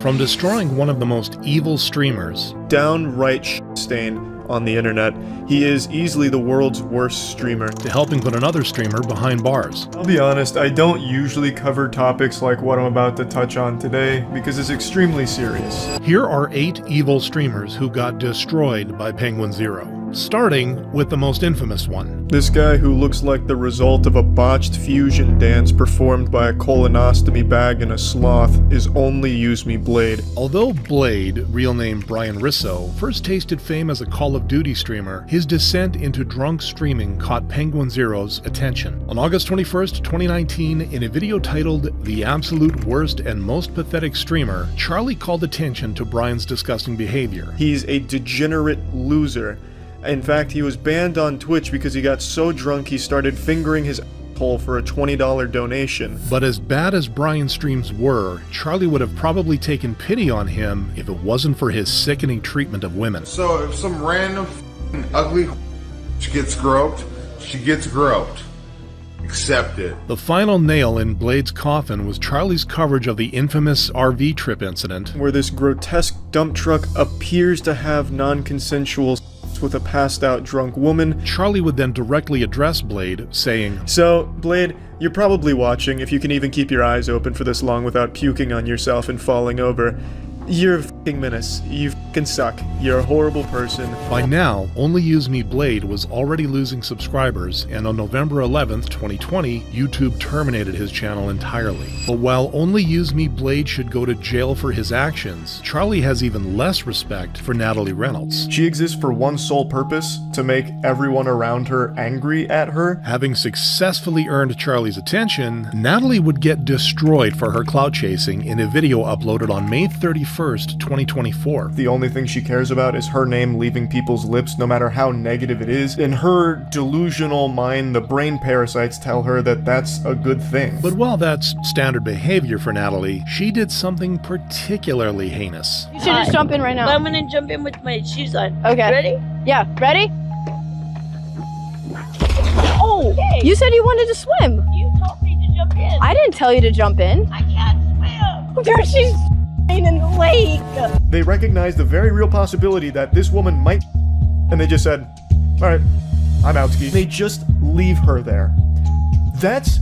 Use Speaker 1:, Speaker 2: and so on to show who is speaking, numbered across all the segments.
Speaker 1: From destroying one of the most evil streamers,
Speaker 2: downright stain on the internet, he is easily the world's worst streamer,
Speaker 1: to helping put another streamer behind bars.
Speaker 2: I'll be honest, I don't usually cover topics like what I'm about to touch on today because it's extremely serious.
Speaker 1: Here are 8 evil streamers who got destroyed by Penguinz0, starting with the most infamous one.
Speaker 2: This guy who looks like the result of a botched fusion dance performed by a colonostomy bag and a sloth is only Use Me Blade.
Speaker 1: Although Blade, real name Brian Risso, first tasted fame as a Call of Duty streamer, his descent into drunk streaming caught Penguinz0's attention. On August 21st, 2019, in a video titled The Absolute Worst and Most Pathetic Streamer, Charlie called attention to Brian's disgusting behavior.
Speaker 2: He's a degenerate loser. In fact, he was banned on Twitch because he got so drunk he started fingering his asshole for a $20 donation.
Speaker 1: But as bad as Brian's streams were, Charlie would have probably taken pity on him if it wasn't for his sickening treatment of women.
Speaker 3: So if some random ugly gets groped, she gets groped. Accept it.
Speaker 1: The final nail in Blade's coffin was Charlie's coverage of the infamous RV trip incident,
Speaker 2: where this grotesque dump truck appears to have non-consensual sex with a passed-out drunk woman.
Speaker 1: Charlie would then directly address Blade, saying,
Speaker 2: "So, Blade, you're probably watching, if you can even keep your eyes open for this long without puking on yourself and falling over. You're a f***ing menace. You f***ing suck. You're a horrible person."
Speaker 1: By now, Only Use Me Blade was already losing subscribers, and on November 11th, 2020, YouTube terminated his channel entirely. But while Only Use Me Blade should go to jail for his actions, Charlie has even less respect for Natalie Reynolds.
Speaker 2: She exists for one sole purpose, to make everyone around her angry at her.
Speaker 1: Having successfully earned Charlie's attention, Natalie would get destroyed for her clout chasing in a video uploaded on May 31st, 2024.
Speaker 2: The only thing she cares about is her name leaving people's lips, no matter how negative it is. In her delusional mind, the brain parasites tell her that that's a good thing.
Speaker 1: But while that's standard behavior for Natalie, she did something particularly heinous.
Speaker 4: You should just jump in right now.
Speaker 5: But I'm gonna jump in with my shoes on.
Speaker 4: Okay.
Speaker 5: Ready?
Speaker 4: Yeah, ready?
Speaker 5: Oh! Hey,
Speaker 4: You said you wanted to swim.
Speaker 5: you told me to jump in.
Speaker 4: I didn't tell you to jump in.
Speaker 5: I can't swim. There she's in the lake.
Speaker 2: They recognized the very real possibility that this woman might, and they just said, "Alright, I'm out ski." They just leave her there. That's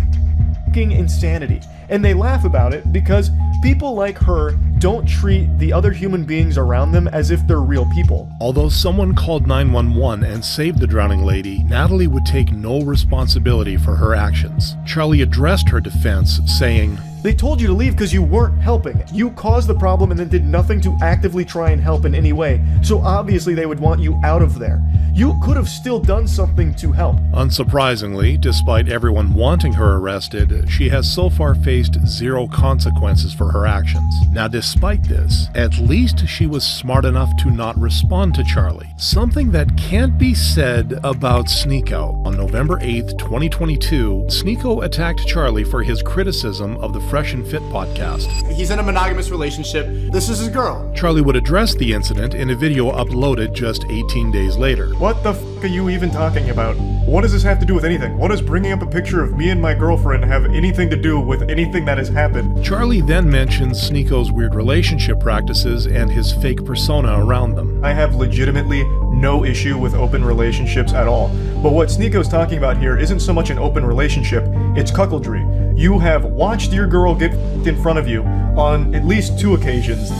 Speaker 2: fucking insanity. And they laugh about it because people like her don't treat the other human beings around them as if they're real people.
Speaker 1: Although someone called 911 and saved the drowning lady, Natalie would take no responsibility for her actions. Charlie addressed her defense, saying,
Speaker 2: They told you to leave because you weren't helping. You caused the problem and then did nothing to actively try and help in any way. So obviously they would want you out of there. You could have still done something to help.
Speaker 1: Unsurprisingly, despite everyone wanting her arrested, she has so far faced 0 consequences for her actions. Now, despite this, at least she was smart enough to not respond to Charlie. Something that can't be said about Sneeko. On November 8th, 2022, Sneeko attacked Charlie for his criticism of the Fresh and Fit podcast.
Speaker 6: He's in a monogamous relationship. This is his girl.
Speaker 1: Charlie would address the incident in a video uploaded just 18 days later.
Speaker 2: What the f*** are you even talking about? What does this have to do with anything? What does bringing up a picture of me and my girlfriend have anything to do with anything that has happened?
Speaker 1: Charlie then mentions Sneeko's weird relationship practices and his fake persona around them.
Speaker 2: I have legitimately no issue with open relationships at all. But what Sneeko's talking about here isn't so much an open relationship, it's cuckoldry. You have watched your girl get f***ed in front of you on at least 2 occasions.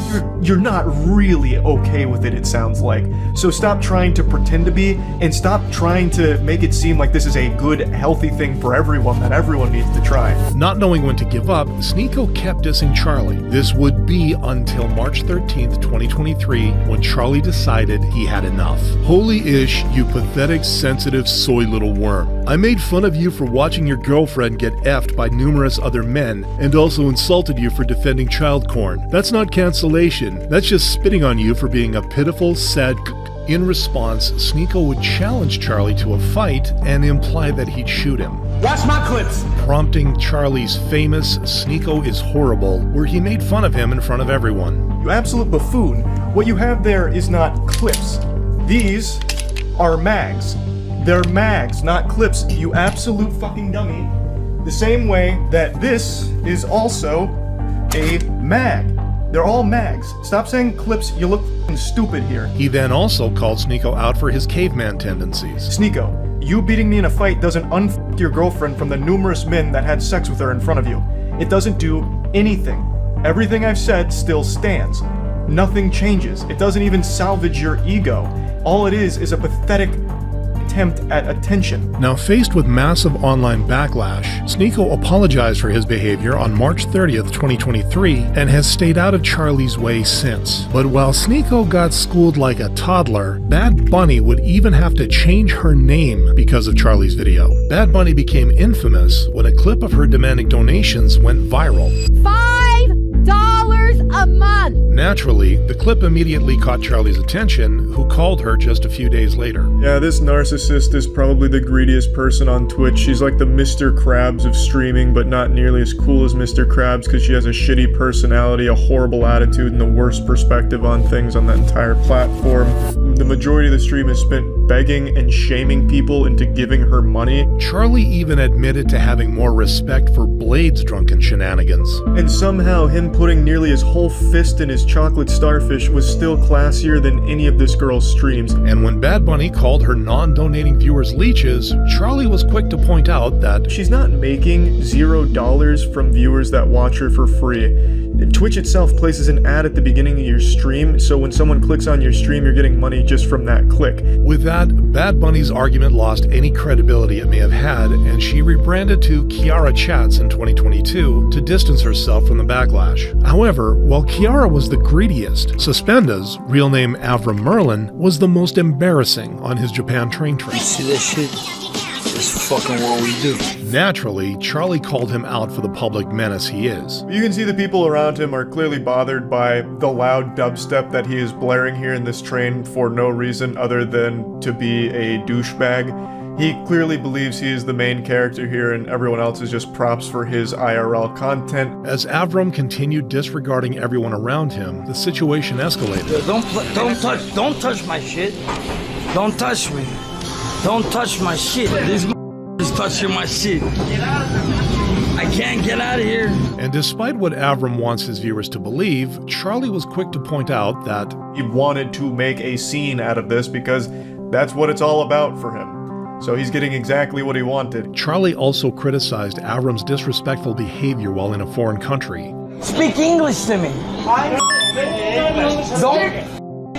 Speaker 2: You're not really okay with it, it sounds like. So stop trying to pretend to be, and stop trying to make it seem like this is a good, healthy thing for everyone that everyone needs to try.
Speaker 1: Not knowing when to give up, Sneeko kept dissing Charlie. This would be until March 13th, 2023, when Charlie decided he had enough. Holy ish, you pathetic, sensitive, soy little worm. I made fun of you for watching your girlfriend get effed by numerous other men, and also insulted you for defending child porn. That's not cancellation. That's just spitting on you for being a pitiful, sad In response, Sneeko would challenge Charlie to a fight and imply that he'd shoot him.
Speaker 6: Watch my clips.
Speaker 1: Prompting Charlie's famous "Sneeko is horrible," where he made fun of him in front of everyone.
Speaker 2: You absolute buffoon. What you have there is not clips. These are mags. They're mags, not clips, you absolute fucking dummy. The same way that this is also a mag. They're all mags. Stop saying clips, you look f***ing stupid here.
Speaker 1: He then also called Sneako out for his caveman tendencies.
Speaker 2: Sneako, you beating me in a fight doesn't unf*** your girlfriend from the numerous men that had sex with her in front of you. It doesn't do anything. Everything I've said still stands. Nothing changes. It doesn't even salvage your ego. All it is a pathetic attempt at attention.
Speaker 1: Now, faced with massive online backlash, Sneako apologized for his behavior on March 30th, 2023, and has stayed out of Charlie's way since. But while Sneako got schooled like a toddler, Bad Bunny would even have to change her name because of Charlie's video. Bad Bunny became infamous when a clip of her demanding donations went viral.
Speaker 5: $5 a month.
Speaker 1: Naturally, the clip immediately caught Charlie's attention, who called her just a few days later.
Speaker 2: Yeah, this narcissist is probably the greediest person on Twitch. She's like the Mr. Krabs of streaming, but not nearly as cool as Mr. Krabs because she has a shitty personality, a horrible attitude, and the worst perspective on things on that entire platform. The majority of the stream is spent begging and shaming people into giving her money.
Speaker 1: Charlie even admitted to having more respect for Blade's drunken shenanigans.
Speaker 2: And somehow him putting nearly his whole fist in his chocolate starfish was still classier than any of this girl's streams.
Speaker 1: And when Bad Bunny called her non-donating viewers leeches, Charlie was quick to point out that
Speaker 2: she's not making $0 from viewers that watch her for free. Twitch itself places an ad at the beginning of your stream, so when someone clicks on your stream, you're getting money just from that click.
Speaker 1: With that, Bad Bunny's argument lost any credibility it may have had, and she rebranded to Kiara Chats in 2022 to distance herself from the backlash. However, while Kiara was the greediest, Suspenda's, real name Avram Merlin, was the most embarrassing on his Japan train trip.
Speaker 7: See that shit? That's fucking what we do.
Speaker 1: Naturally, Charlie called him out for the public menace he is.
Speaker 2: You can see the people around him are clearly bothered by the loud dubstep that he is blaring here in this train for no reason other than to be a douchebag. He clearly believes he is the main character here and everyone else is just props for his IRL content.
Speaker 1: As Avram continued disregarding everyone around him, the situation escalated.
Speaker 7: Don't touch my shit. Don't touch me. Don't touch my shit. These is touching my shit. I can't get out of here.
Speaker 1: And despite what Avram wants his viewers to believe, Charlie was quick to point out that
Speaker 2: he wanted to make a scene out of this because that's what it's all about for him. So he's getting exactly what he wanted.
Speaker 1: Charlie also criticized Avram's disrespectful behavior while in a foreign country.
Speaker 7: Speak English to me.
Speaker 8: Don't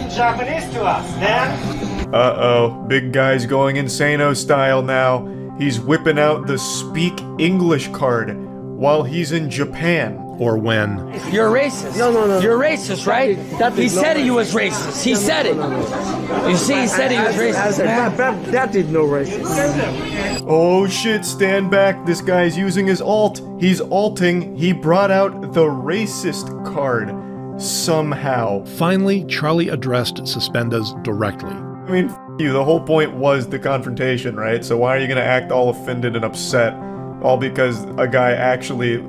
Speaker 8: Japanese to us, man.
Speaker 2: Uh-oh, big guy's going insano style now. He's whipping out the Speak English card while he's in Japan.
Speaker 1: Or when
Speaker 7: you're racist. No. You're racist, right? He said he was racist. He said it. You see, he said he was racist.
Speaker 8: That is no racist.
Speaker 2: Oh shit, stand back. This guy's using his alt. He's alting. He brought out the racist card. Somehow.
Speaker 1: Finally, Charlie addressed Suspenda's directly.
Speaker 2: I mean, you. The whole point was the confrontation, right? So why are you gonna act all offended and upset? All because a guy actually,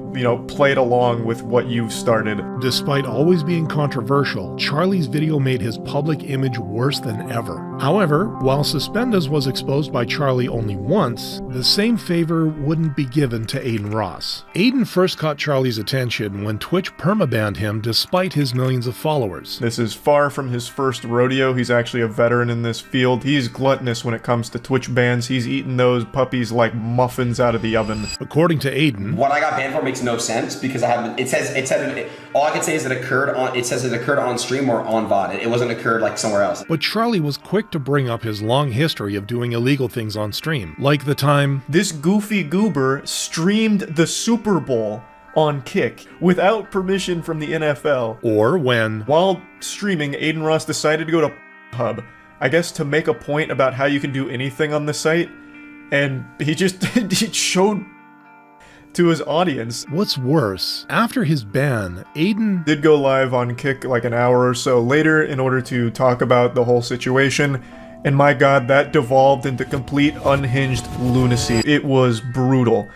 Speaker 2: played along with what you've started.
Speaker 1: Despite always being controversial, Charlie's video made his public image worse than ever. However, while Suspenda's was exposed by Charlie only once, the same favor wouldn't be given to Aiden Ross. Aiden first caught Charlie's attention when Twitch permabanned him despite his millions of followers.
Speaker 2: This is far from his first rodeo. He's actually a veteran in this field. He's gluttonous when it comes to Twitch bans. He's eaten those puppies like muffins out of the oven.
Speaker 1: According to Aiden,
Speaker 9: what I got banned for makes no sense because I haven't. It said all I can say is that it occurred on. It says it occurred on stream or on VOD. It wasn't occurred like somewhere else.
Speaker 1: But Charlie was quick to bring up his long history of doing illegal things on stream, like the time
Speaker 2: this goofy goober streamed the Super Bowl on Kick without permission from the NFL.
Speaker 1: Or when,
Speaker 2: while streaming, Aiden Ross decided to go to Hub, I guess to make a point about how you can do anything on the site, and he just he showed to his audience.
Speaker 1: What's worse, after his ban, Aiden
Speaker 2: did go live on Kick like an hour or so later in order to talk about the whole situation, and my god, that devolved into complete unhinged lunacy. It was brutal.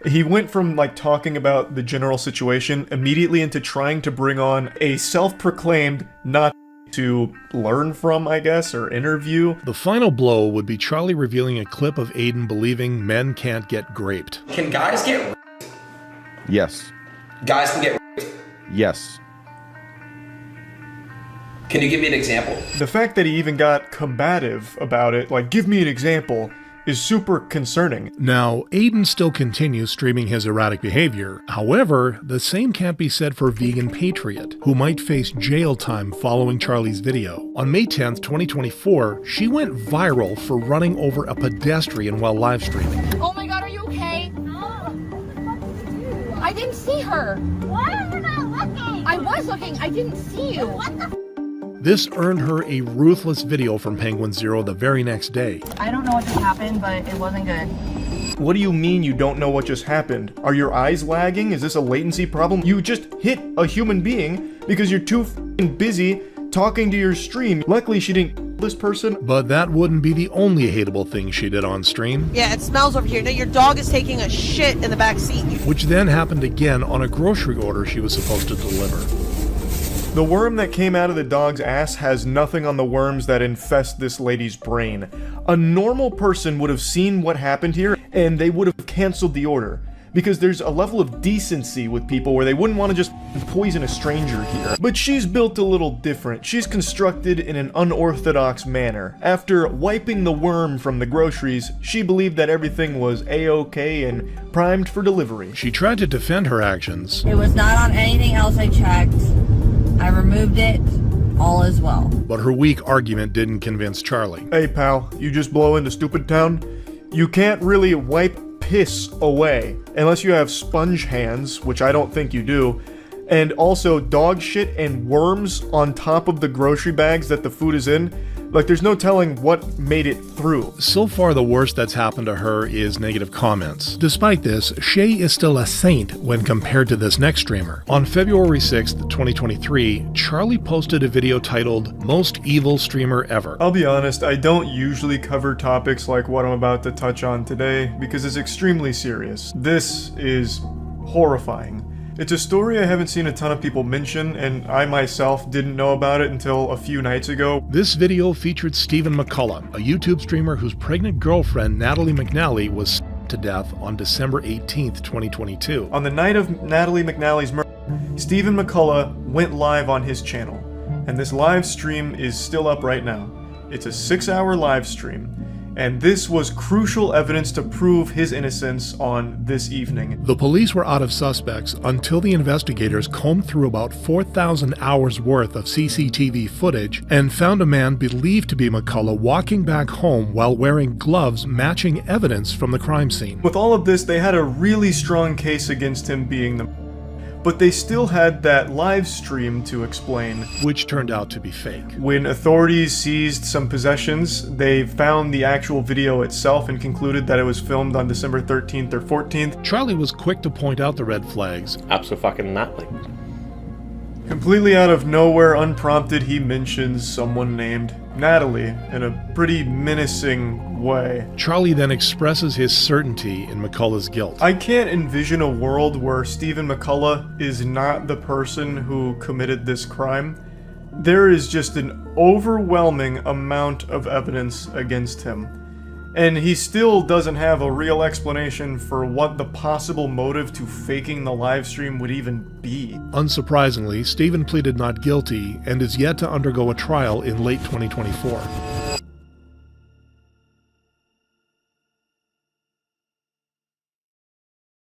Speaker 2: He went from talking about the general situation immediately into trying to bring on a self-proclaimed Nazi to learn from, I guess, or interview.
Speaker 1: The final blow would be Charlie revealing a clip of Aiden believing men can't get graped.
Speaker 9: Can guys get raped?
Speaker 10: Yes.
Speaker 9: Guys can get raped?
Speaker 10: Yes.
Speaker 9: Can you give me an example?
Speaker 2: The fact that he even got combative about it, like, give me an example, is super concerning.
Speaker 1: Now, Aiden still continues streaming his erratic behavior. However, the same can't be said for Vegan Patriot, who might face jail time following Charlie's video. On May 10th, 2024, she went viral for running over a pedestrian while live streaming.
Speaker 5: Oh my god, are you okay? No. I didn't see her. Why are you not looking? I was looking. I didn't see you. What the
Speaker 1: This earned her a ruthless video from Penguinz0 the very next day.
Speaker 5: I don't know what just happened, but it wasn't good.
Speaker 2: What do you mean you don't know what just happened? Are your eyes lagging? Is this a latency problem? You just hit a human being because you're too f***ing busy talking to your stream. Luckily, she didn't kill this person.
Speaker 1: But that wouldn't be the only hateable thing she did on stream.
Speaker 10: Yeah, it smells over here. Now your dog is taking a shit in the back seat.
Speaker 1: Which then happened again on a grocery order she was supposed to deliver.
Speaker 2: The worm that came out of the dog's ass has nothing on the worms that infest this lady's brain. A normal person would have seen what happened here and they would have canceled the order. Because there's a level of decency with people where they wouldn't want to just poison a stranger here. But she's built a little different. She's constructed in an unorthodox manner. After wiping the worm from the groceries, she believed that everything was a-okay and primed for delivery.
Speaker 1: She tried to defend her actions.
Speaker 11: It was not on anything else I checked. I removed it. All is well.
Speaker 1: But her weak argument didn't convince Charlie.
Speaker 2: Hey pal, you just blow into stupid town? You can't really wipe piss away unless you have sponge hands, which I don't think you do, and also dog shit and worms on top of the grocery bags that the food is in. Like, there's no telling what made it through.
Speaker 1: So far, the worst that's happened to her is negative comments. Despite this, Shay is still a saint when compared to this next streamer. On February 6th, 2023, Charlie posted a video titled, Most Evil Streamer Ever.
Speaker 2: I'll be honest, I don't usually cover topics like what I'm about to touch on today because it's extremely serious. This is horrifying. It's a story I haven't seen a ton of people mention, and I myself didn't know about it until a few nights ago.
Speaker 1: This video featured Stephen McCullough, a YouTube streamer whose pregnant girlfriend Natalie McNally was stabbed to death on December 18th, 2022.
Speaker 2: On the night of Natalie McNally's murder, Stephen McCullough went live on his channel, and this live stream is still up right now. It's a 6-hour live stream. And this was crucial evidence to prove his innocence on this evening.
Speaker 1: The police were out of suspects until the investigators combed through about 4,000 hours worth of CCTV footage and found a man believed to be McCullough walking back home while wearing gloves matching evidence from the crime scene.
Speaker 2: With all of this, they had a really strong case against him being the but they still had that live stream to explain.
Speaker 1: Which turned out to be fake.
Speaker 2: When authorities seized some possessions, they found the actual video itself and concluded that it was filmed on December 13th or 14th.
Speaker 1: Charlie was quick to point out the red flags.
Speaker 12: Abso-fucking-nately.
Speaker 2: Completely out of nowhere, unprompted, he mentions someone named Natalie in a pretty menacing way.
Speaker 1: Charlie then expresses his certainty in McCullough's guilt.
Speaker 2: I can't envision a world where Stephen McCullough is not the person who committed this crime. There is just an overwhelming amount of evidence against him. And he still doesn't have a real explanation for what the possible motive to faking the live stream would even be.
Speaker 1: Unsurprisingly, Stephen pleaded not guilty and is yet to undergo a trial in late 2024.